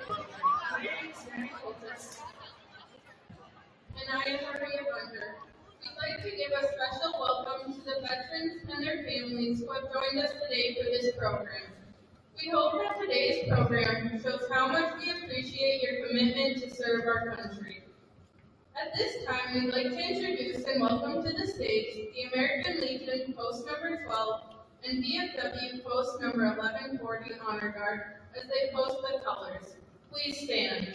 And I am Maria Bunker. We'd like to give a special welcome to the veterans and their families who have joined us today for this program. We hope that today's program shows how much we appreciate your commitment to serve our country. At this time, we'd like to introduce and welcome to the stage the American Legion Post Number 12 and VFW Post Number 1140 Honor Guard as they post the colors. Please stand.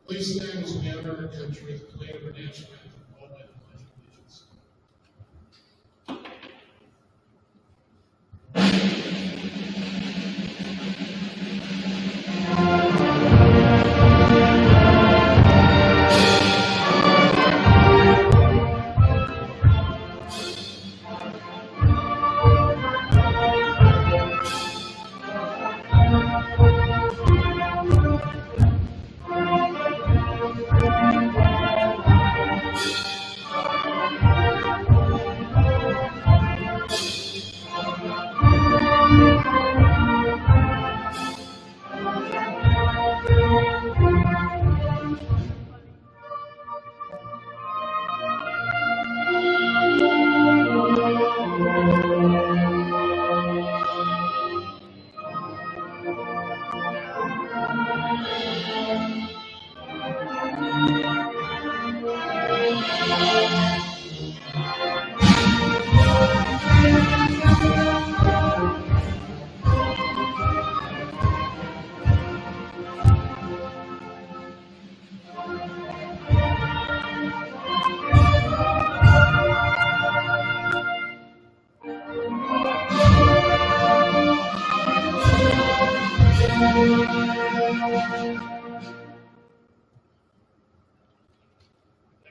Please stand as we honor our country with the plea of our national anthem, followed by the Pledge of Allegiance.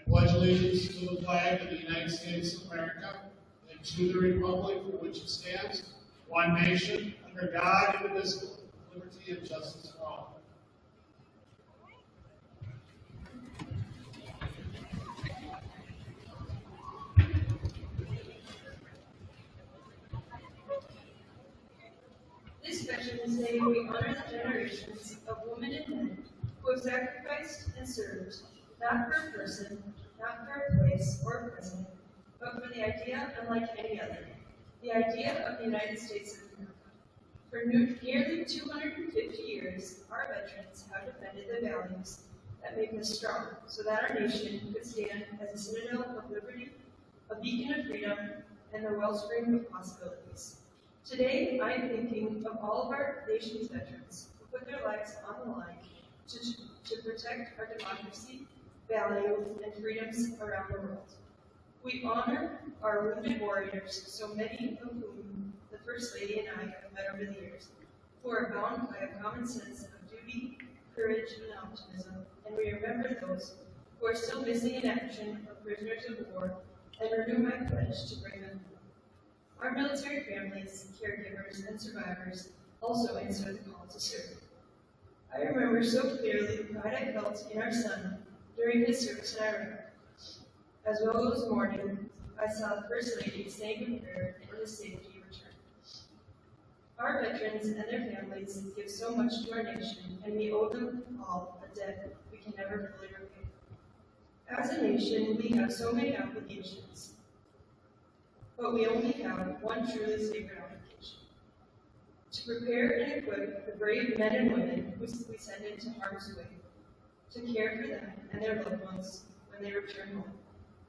Pledge allegiance to the flag of the United States of America and to the republic for which it stands, one nation, under God, indivisible, with liberty and justice for all. This Veterans Day, we honor the generations of women and men who have sacrificed and served, not for a person, not for a place or a president, but for the idea unlike any other, the idea of the United States of America. For nearly 250 years, our veterans have defended the values that make us strong, so that our nation could stand as a citadel of liberty, a beacon of freedom, and the wellspring of possibilities. Today, I am thinking of all of our nation's veterans who put their lives on the line to protect our democracy, value, and freedoms around the world. We honor our wounded warriors, so many of whom the First Lady and I have met over the years, who are bound by a common sense of duty, courage, and optimism, and we remember those who are still missing in action of prisoners of war, and renew my pledge to bring them home. Our military families, caregivers, and survivors also answer the call to serve. I remember so clearly the pride I felt in our son during his service in Iraq. As well as mourning, I saw the First Lady saying a prayer in his safety return. Our veterans and their families give so much to our nation, and we owe them all a debt we can never fully repay. As a nation, we have so many obligations, but we only have one truly sacred obligation: to prepare and equip the brave men and women who we send into harm's way, to care for them and their loved ones when they return home.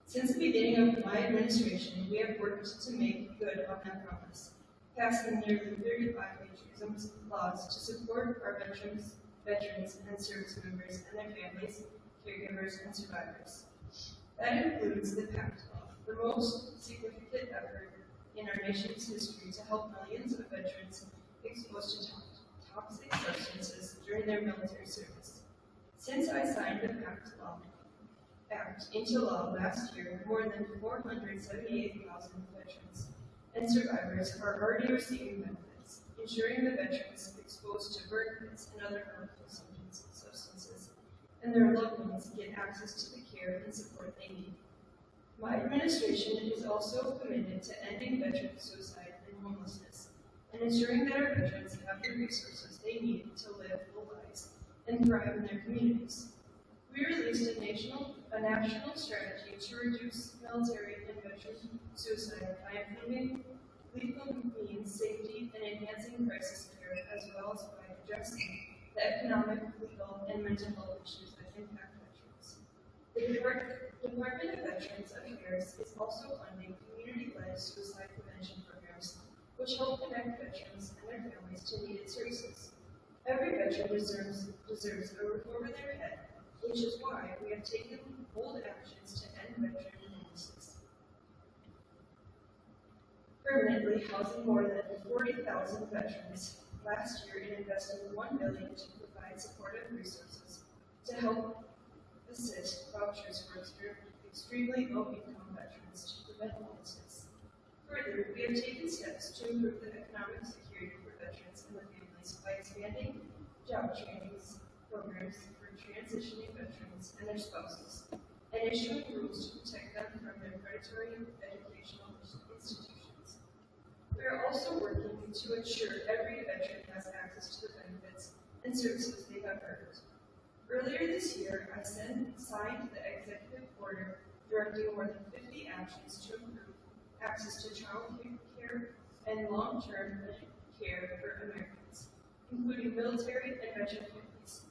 Since the beginning of my administration, we have worked to make good on that promise, passing nearly 35 patriotism laws to support our veterans and service members and their families, caregivers, and survivors. That includes the PACT law, the most significant effort in our nation's history to help millions of veterans exposed to toxic substances during their military service. Since I signed the PACT into law last year, more than 478,000 veterans and survivors are already receiving benefits, ensuring the veterans exposed to burn pits and other harmful substances and their loved ones get access to the care and support they need. My administration is also committed to ending veteran suicide and homelessness and ensuring that our veterans have the resources they need to live full lives and thrive in their communities. We released a national strategy to reduce military and veteran suicide by improving lethal means safety and enhancing crisis care, as well as by addressing the economic, legal, and mental health issues that impact veterans. The Department of Veterans Affairs is also funding community-led suicide prevention programs, which help connect veterans and their families to needed services. Every veteran deserves a roof over their head, which is why we have taken bold actions to end veteran homelessness. Permanently housing more than 40,000 veterans last year and investing $1 billion to provide supportive resources to help assist vouchers for extremely low-income veterans to prevent homelessness. Further, we have taken steps to improve the economic security for veterans and their families by expanding job trainings programs for transitioning veterans and their spouses, and issuing rules to protect them from their predatory educational institutions. We are also working to ensure every veteran has access to the benefits and services they have earned. Earlier this year, I signed the executive order directing more than 50 actions to improve access to child care and long-term care for Americans, including military and veteran families,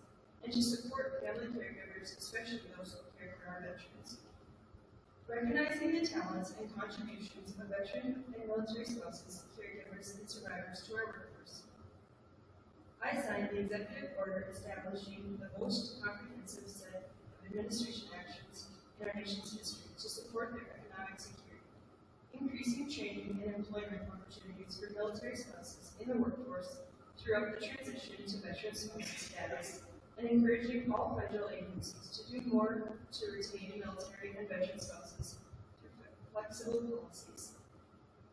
and to support family caregivers, especially those who care for our veterans. Recognizing the talents and contributions of veteran and military spouses, caregivers, and survivors to our workforce, I signed the executive order establishing the most comprehensive set of administration actions in our nation's history to support their economic security, increasing training and employment opportunities for military spouses in the workforce throughout the transition to veteran spouse status, and encouraging all federal agencies to do more to retain military and veteran spouses through flexible policies.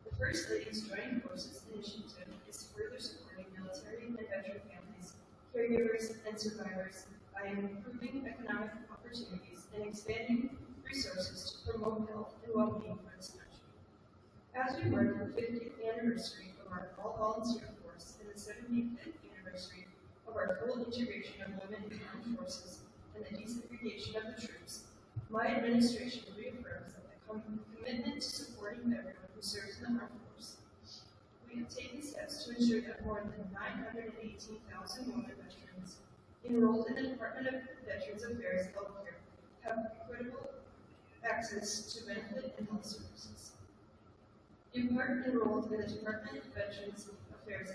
The First Lady's Joining Forces initiative is further supporting military and veteran families, caregivers, and survivors by improving economic opportunities and expanding resources to promote health and well-being for this country. As we mark the 50th anniversary of our all-volunteer force and the 75th anniversary of our full integration of women in armed forces and the desegregation of the troops, my administration reaffirms that the commitment to supporting everyone who serves in the armed force. We have taken steps to ensure that more than 918,000 women veterans enrolled in the Department of Veterans Affairs healthcare have equitable access to benefit and health services. In part enrolled in the Department of Veterans Affairs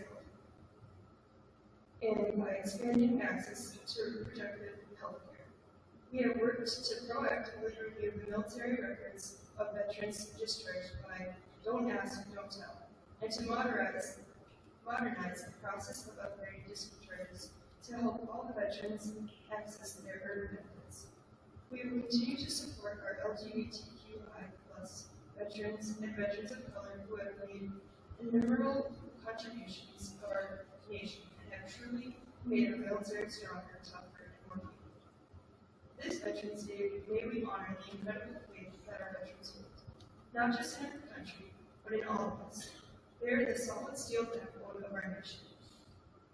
and by expanding access to reproductive health care. We have worked to proactively review the military records of veterans discharged by Don't Ask, Don't Tell, and to modernize the process of upgrading discharges to help all the veterans access their earned benefits. We will continue to support our LGBTQI+ veterans and veterans of color who have made innumerable contributions to our nation and have truly made our military stronger, tougher, and more capable. This Veterans Day, may we honor the incredible faith that our veterans hold, not just in our country, but in all of us. They are the solid steel backbone of our nation,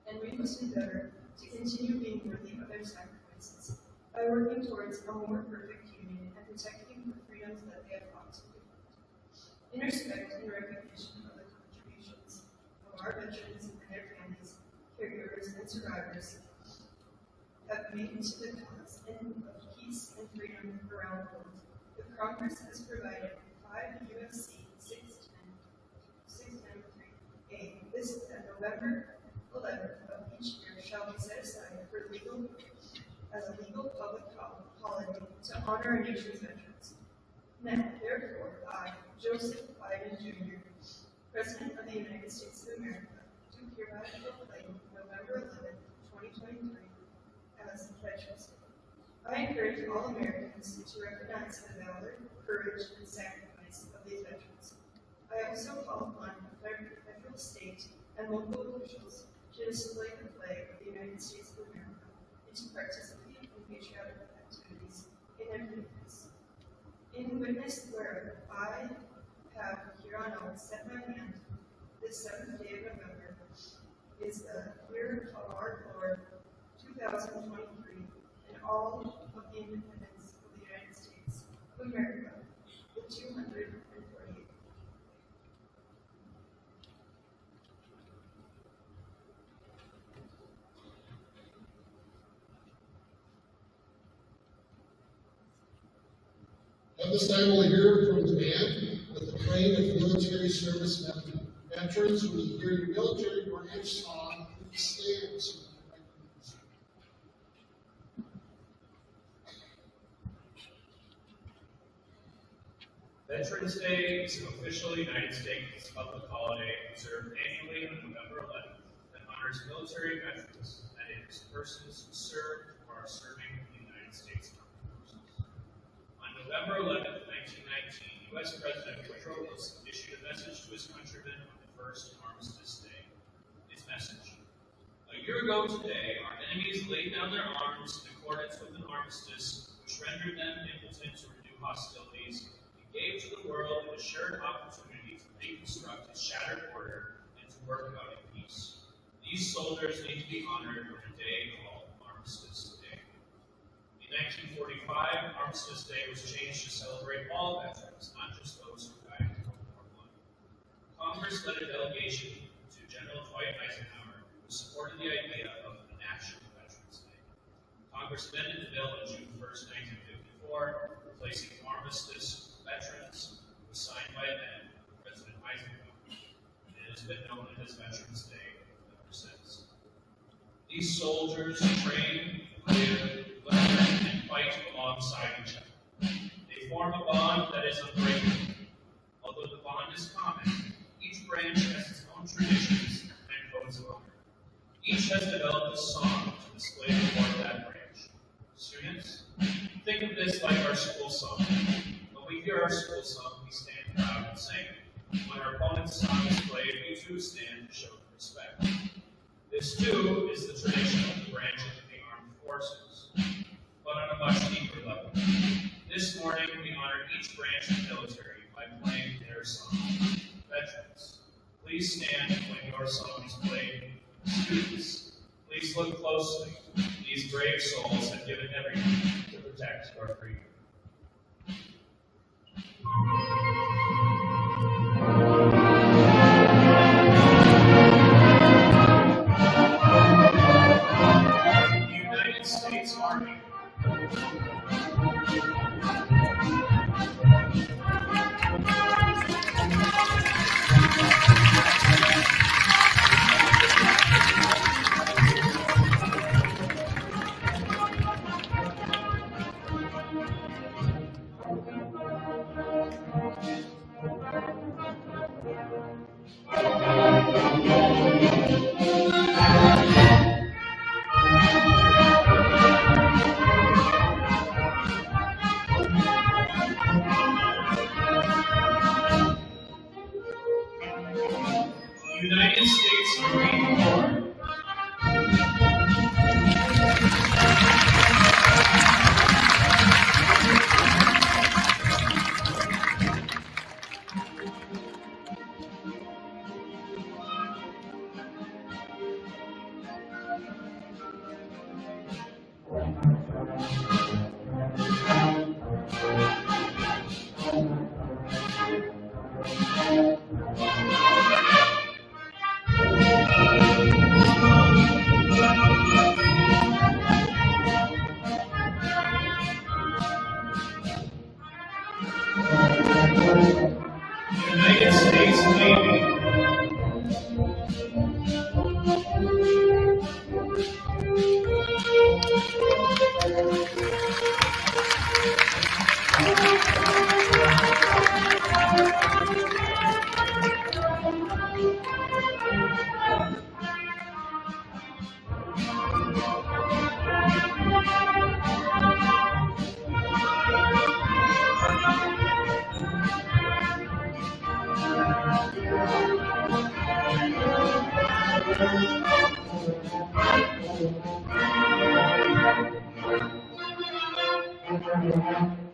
and we must endeavor to continue being worthy of their sacrifices by working towards a more perfect union and protecting the freedoms that they have fought to defend. In respect and recognition of the contributions of our veterans and their families, caregivers, and survivors have made to the cause of peace and freedom around the world, the Congress has provided 5 U.S.C. 610(3)(a). This is that November 11th of each year shall be set aside as a legal public holiday to honor our nation's veterans. Now, therefore, I, Joseph Biden Jr., President of the United States of America, do hereby proclaim November 11th, 2023, as Veterans Day. I encourage all Americans to recognize the valor, courage, and sacrifice of these veterans. I also call upon federal, state, and local officials to display the flag of the United States of America and to participate in patriotic activities in their communities. In witness whereof I have hereon set my hand, this 7th day of November is the year of our Lord 2023, and all of the independence of the United States of America, the 248th. At this time, we'll hear from the band with the playing of military service veterans. We hear your military branch song, Stands. Veterans Day is an official United States public holiday observed annually on November 11th that honors military veterans, that is, persons who served or are serving in the United States Armed Forces. On November 11th, 1919, U.S. President Woodrow Wilson issued a message to his countrymen on the first Armistice Day. His message: a year ago today, our enemies laid down their arms in accordance with an armistice which rendered them impotent to renew hostilities, gave to the world an assured opportunity to reconstruct its shattered order and to work out in peace. These soldiers need to be honored on a day called Armistice Day. In 1945, Armistice Day was changed to celebrate all veterans, not just those who died in World War I. Congress led a delegation to General Dwight Eisenhower, who supported the idea of a National Veterans Day. Congress amended the bill on June 1st, 1954, replacing Armistice Veterans was signed by then President Eisenhower, and it has been known as Veterans Day ever since. These soldiers train, live, learn, and fight alongside each other. They form a bond that is unbreakable. Although the bond is common, each branch has its own traditions and codes of honor. Each has developed a song to display the core of that branch. Students, think of this like our school song. When we hear our school song, we stand proud and sing. When our opponent's song is played, we too stand to show respect. This too is the tradition of the branches of the armed forces, but on a much deeper level. This morning, we honor each branch of the military by playing their song. Veterans, please stand when your song is played. Students, please look closely. These brave souls have given everything to protect our freedom. United States Army. United States Marine Corps. United States Navy.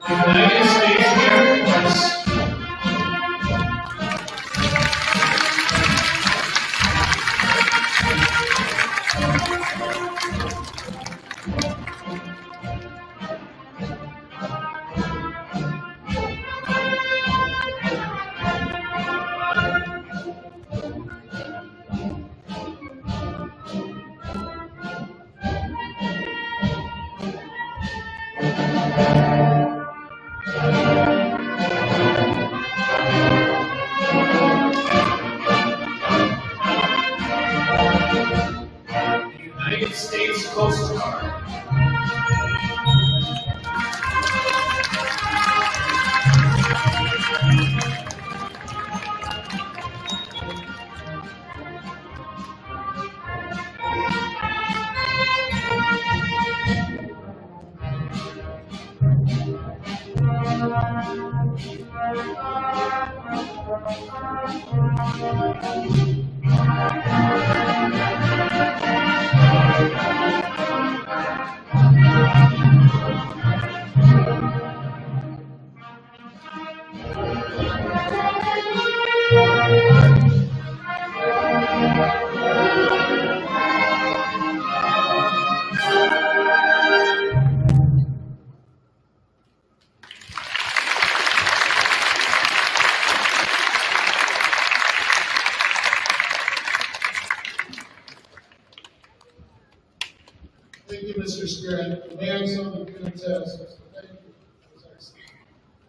United States Air Force. United States Coast Guard. Thank you, Mr. Spirit. The band sounded fantastic. Thank you.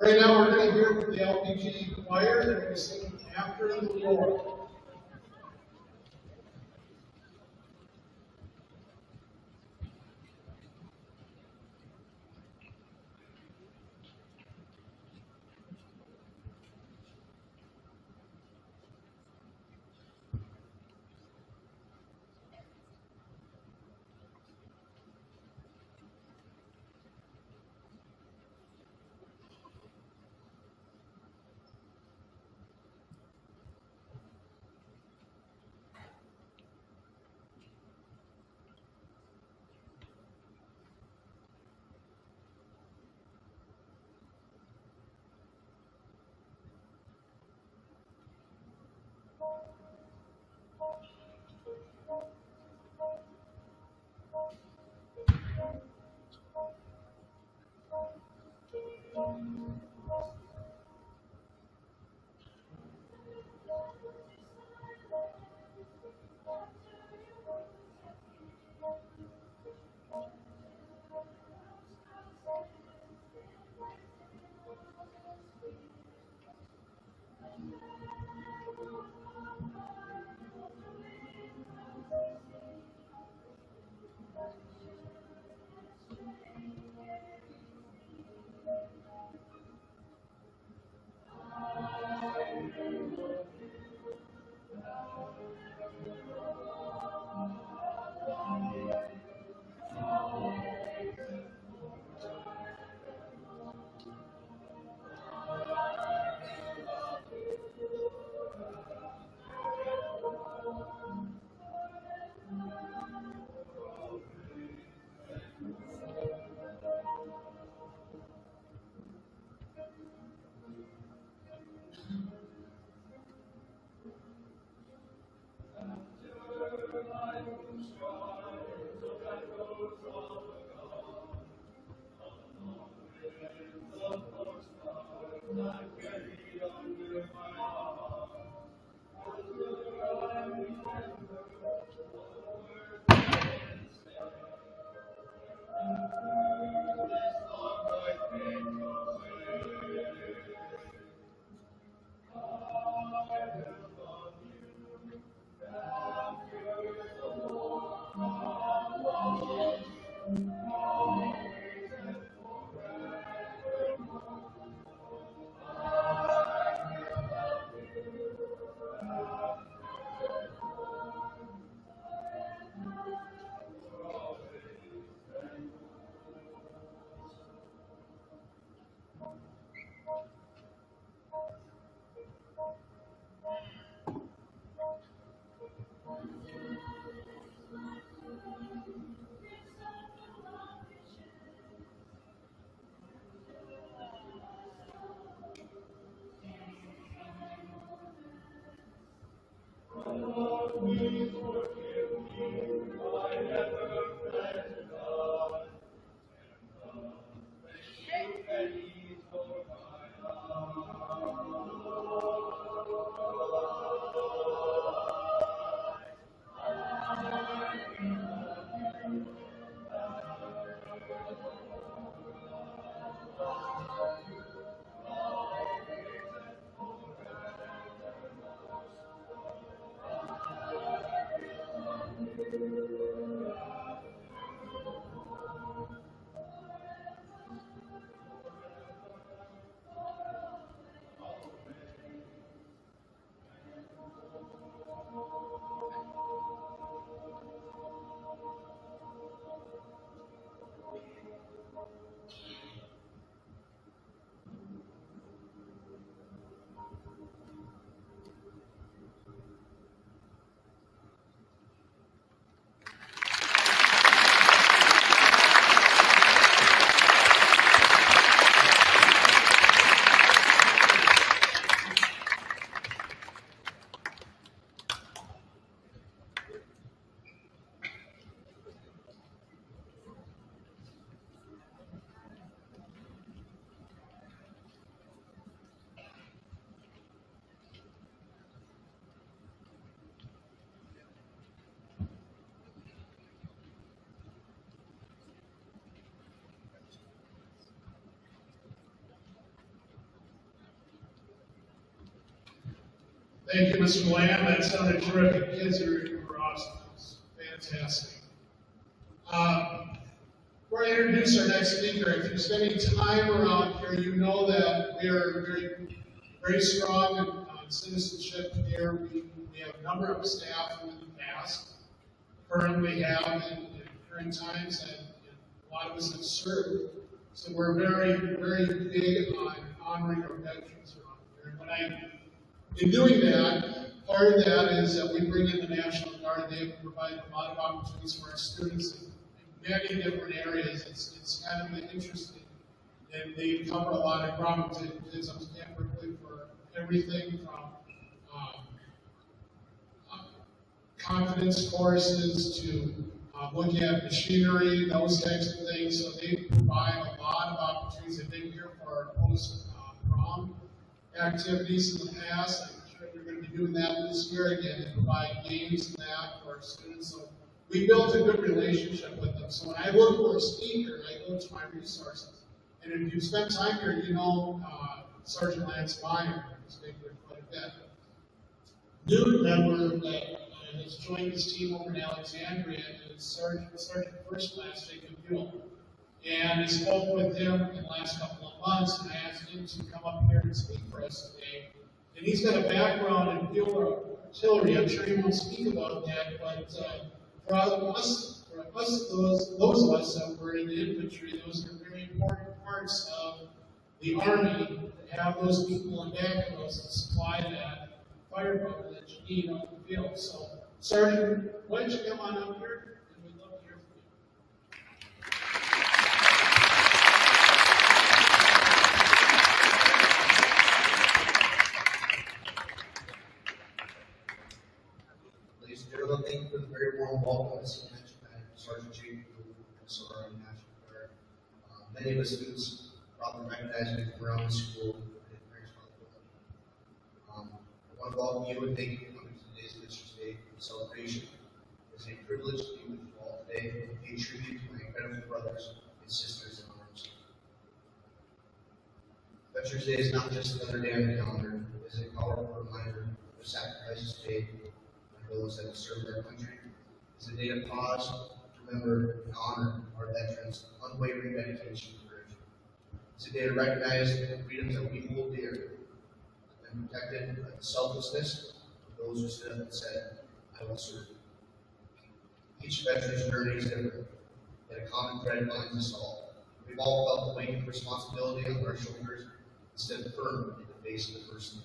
Right now, we're going to hear from the LPGE choir. They're going to sing After the Lord. Thank you, Mr. Lamb. That sounded terrific. Kids were awesome. It was fantastic. Before I introduce our next speaker, if you're spending time around here, you know that we are very strong in citizenship here. We have a number of staff who in the past currently have in current times, and a lot of us have served. So we're very, very big on honoring our veterans around here. And when in doing that, part of that is that we bring in the National Guard. They provide a lot of opportunities for our students in many different areas. It's kind of interesting. And they cover a lot of ground. Kids on camp quickly for everything from confidence courses to looking at machinery, those types of things. So they provide a lot of opportunities. They've been here for our post-prom activities in the past. I'm sure we're going to be doing that this year again and provide games and that for our students. So we built a good relationship with them. So when I look for a speaker, I go to my resources. And if you've spent time here, you know Sergeant Lance Meyer, who's been here quite a bit. New member that has joined this team over in Alexandria is Sergeant First Class Jacob Buell. And I spoke with him in the last couple of months, and I asked him to come up here and speak for us today. And he's got a background in field artillery. I'm sure he won't speak about that, but for us, those of us that were in the infantry, those are very important parts of the Army to have those people in back of us to supply that firepower that you need on the field. So, Sergeant, why don't you come on up here, and we'd love to hear from you. Ladies and gentlemen, thank you for the very warm welcome. As you mentioned, I'm Sergeant Jacob SRI National Guard. Many of the students probably recognize me from around the school. I did various welcome you and thank you for coming to today's Veterans Day celebration. It's a privilege to be with you all today and pay tribute to my incredible brothers and sisters in arms. Veterans Day is not just another day on the calendar, it is a powerful reminder of the sacrifices made by those that have served our country. It's a day to pause, to remember, and honor our veterans' unwavering dedication and courage. It's a day to recognize the freedoms that we hold dear and protected by the selflessness of those who stood up and said, I will serve. Each veteran's journey is different, yet a common thread binds us all. We've all felt the weight of responsibility on our shoulders and stood firm in the face of adversity.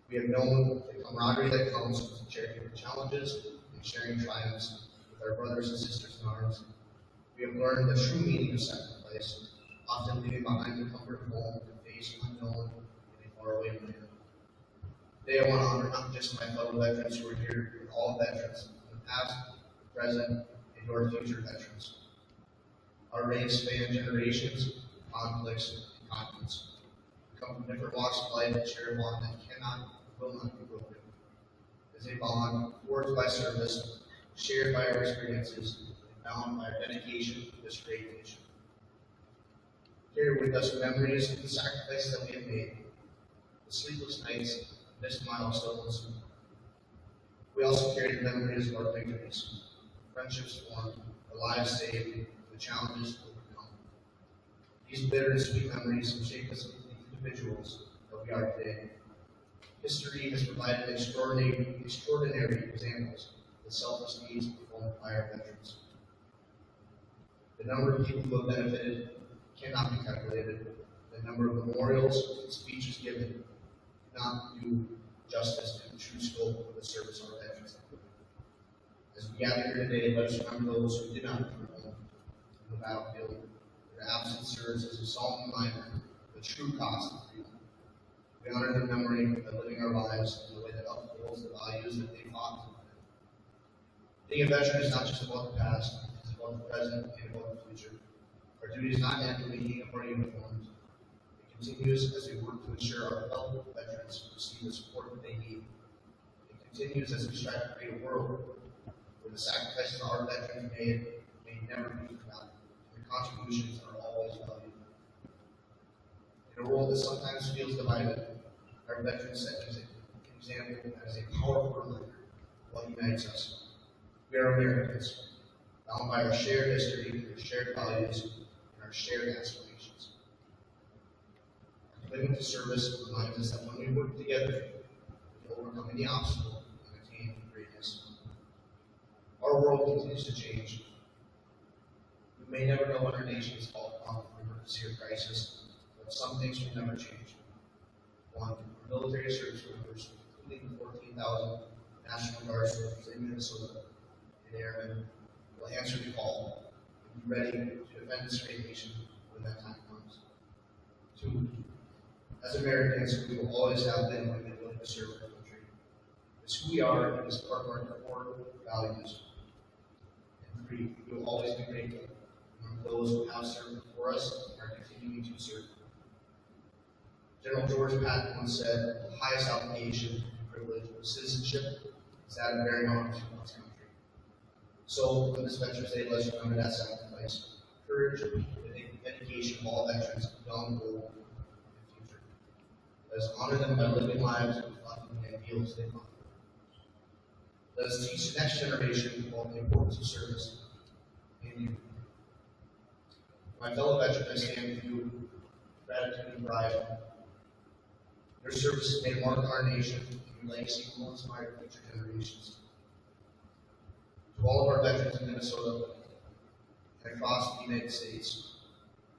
We have known the camaraderie that comes with sharing challenges and sharing triumphs with our brothers and sisters in arms. We have learned the true meaning of sacrifice, often leaving behind the comfort of home to face unknown in a faraway land. Today I want to honor not just my fellow veterans who are here, but all veterans, the past, present, and your future veterans. Our ranks span generations, conflicts, and continents. We come from different walks of life and share a bond that cannot, will not be broken. It's a bond forged by service, shared by our experiences, and bound by our dedication to this great nation. Carry with us memories of the sacrifices that we have made, the sleepless nights, missed milestones. We also carry the memories of our victories, friendships formed, the lives saved, the challenges overcome. These bitter and sweet memories have shaped us into the individuals that we are today. History has provided extraordinary examples of the selfless deeds performed by our veterans. The number of people who have benefited cannot be calculated. The number of memorials and speeches given cannot do justice to the true scope of the service our veterans have given. As we gather here today, let us remember those who did not return home from the battlefield. Their absence serves as a solemn reminder of the true cost of freedom. We honor their memory by living our lives in a way that upholds the values that they fought to defend. Being a veteran is not just about the past, it's about the present and about the future. Our duty is not end when we hang up our uniforms. It continues as we work to ensure our fellow veterans receive the support that they need. It continues as we strive to create a world where the sacrifices our veterans made may never be forgotten, and their contributions are always valued. In a world that sometimes feels divided, our veterans set an example as a powerful reminder of what unites us. We are Americans, bound by our shared history, our shared values, and our shared aspirations. Our commitment to service reminds us that when we work together, we can overcome any obstacle and attain greatness. Our world continues to change. We may never know when our nation is called upon for emergency or crisis, but some things will never change. One, our military service members, including the 14,000 National Guard soldiers in Minnesota and airmen, will answer the call and be ready to defend this great nation when that time comes. Two, as Americans, we will always have been willing to serve our country. It's who we are and it's part of our core values. And three, we will always be grateful for those who have served before us and are continuing to serve. General George Patton once said, the highest obligation and privilege of citizenship is that of bearing arms for one's country. So, on this Veterans Day, let's remember that sacrifice, courage, and dedication of all veterans young, old, and the future. Let us honor them by living lives reflecting the ideals they fought for. Let us teach the next generation about the importance of service and youth. My fellow veterans, I stand with you, gratitude and pride. Your service may mark our nation, and your legacy will inspire future generations. To all of our veterans in Minnesota and across the United States,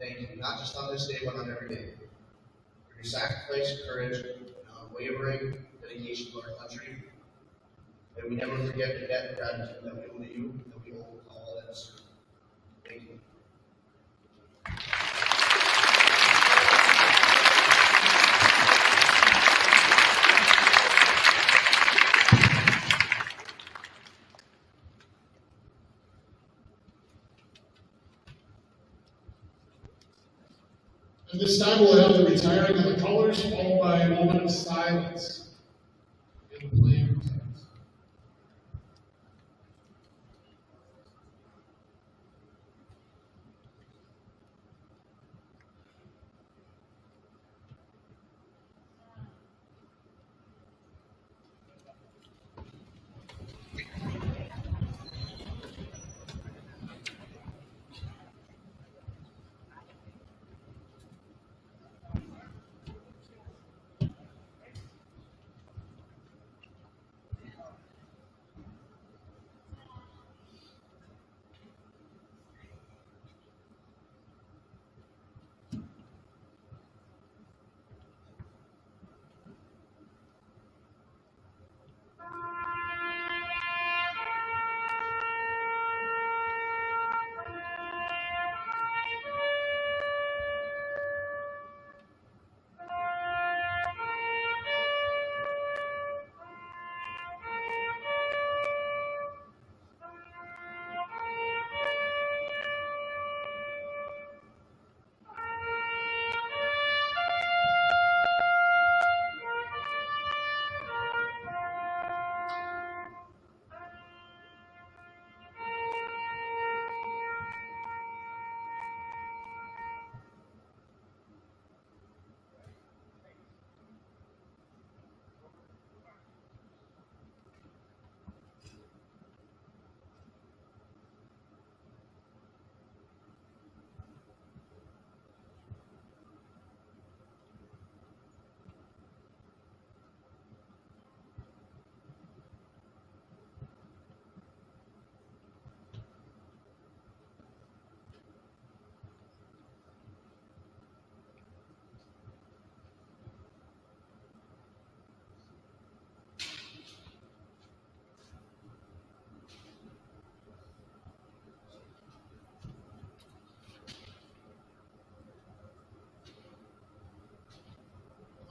thank you, not just on this day, but on every day, for your sacrifice, courage, and unwavering dedication to our country. May we never forget the debt and gratitude that we owe to you, that we owe to all that have served. Thank you. At this time, we'll have the retirement retiring of the colors, followed by a moment of silence in the playing text.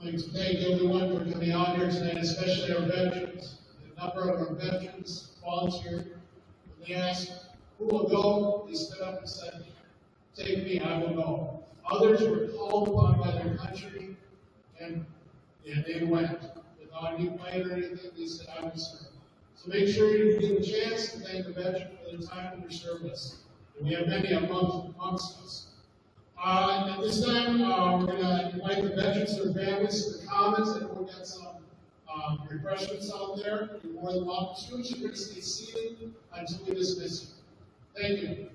I'd like to thank everyone for coming out here tonight, especially our veterans. A number of our veterans volunteered. When they asked, who will go? They stood up and said, take me, I will go. Others were called upon by their country, and they went. Without any fight or anything, they said, I will serve. So make sure you get a chance to thank the veteran for their time and their service. And we have many amongst us. At this time, we're going to invite the veterans and their families to the commons, and we'll get some refreshments out there. You're more than welcome to. You're going to stay seated until we dismiss you. Thank you.